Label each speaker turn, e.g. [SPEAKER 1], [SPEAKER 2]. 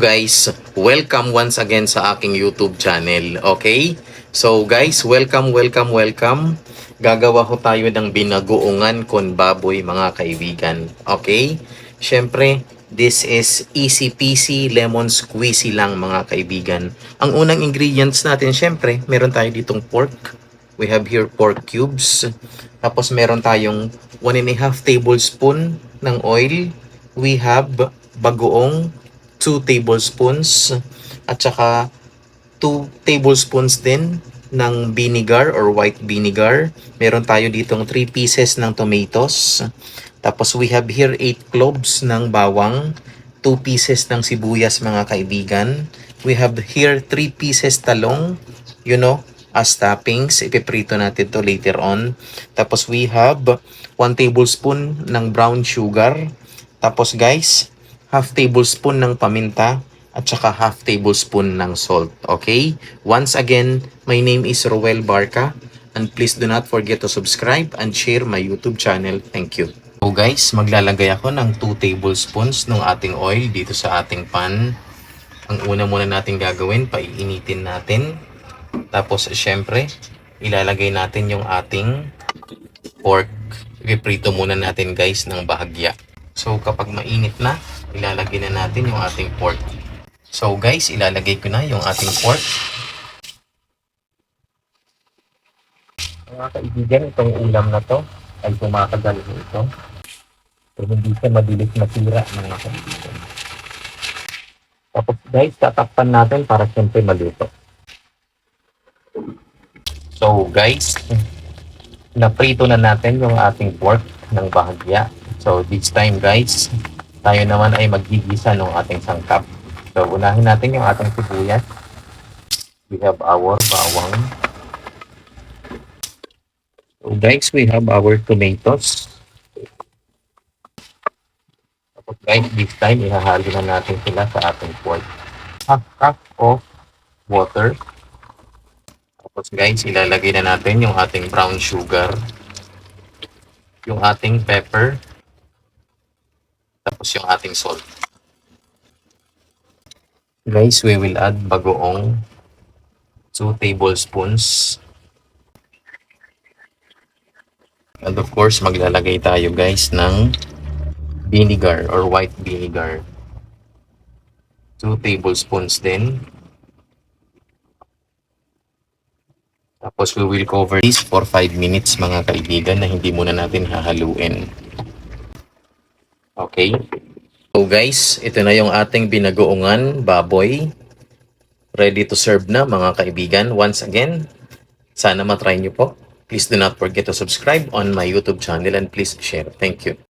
[SPEAKER 1] Guys, welcome once again sa aking YouTube channel. Okay? So guys, welcome. Gagawa ko tayo ng binagoongan kon baboy mga kaibigan. Okay? Syempre, this is easy peasy lemon squeezy lang mga kaibigan. Ang unang ingredients natin, syempre, meron tayo ditong pork. We have here pork cubes. Tapos meron tayong 1.5 tablespoon ng oil. We have bagoong 2 tablespoons at saka 2 tablespoons din ng vinegar or white vinegar. Meron tayo ditong 3 pieces ng tomatoes. Tapos we have here 8 cloves ng bawang, 2 pieces ng sibuyas mga kaibigan. We have here 3 pieces talong, as toppings. Ipiprito natin to later on. Tapos we have 1 tablespoon ng brown sugar. Tapos guys, half tablespoon ng paminta at saka half tablespoon ng salt. Okay? Once again, my name is Roel Barca and please do not forget to subscribe and share my YouTube channel. Thank you. So guys, maglalagay ako ng 2 tablespoons ng ating oil dito sa ating pan. Ang una muna natin gagawin, paiinitin natin. Tapos syempre, ilalagay natin yung ating pork. Ipiprito muna natin guys ng bahagya. So kapag mainit na, ilalagay na natin yung ating pork. So guys, ilalagay ko na yung ating pork. Mga kaibigan, itong ulam na to ay tumatagal ito. So hindi siya mabilis masira mga kaibigan. Tapos guys, tatakpan natin para siyempre maluto. So guys, naprito na natin yung ating pork ng bahagya. So this time guys, tayo naman ay magigisa ng ating sangkap. So unahin natin yung ating sibuyas. We have our bawang. So guys, we have our tomatoes. Tapos guys, this time ihahalo na natin sila sa ating pork. Half cup of water. Tapos guys, ilalagay na natin yung ating brown sugar. Yung ating pepper. Tapos yung ating salt. Guys, we will add bagoong 2 tablespoons. And of course, maglalagay tayo guys ng vinegar or white vinegar. 2 tablespoons din. Tapos we will cover this for 5 minutes mga kaibigan na hindi muna natin hahaluin. Okay? So guys, ito na yung ating binagoongan baboy. Ready to serve na mga kaibigan. Once again, sana matry nyo po. Please do not forget to subscribe on my YouTube channel and please share. Thank you.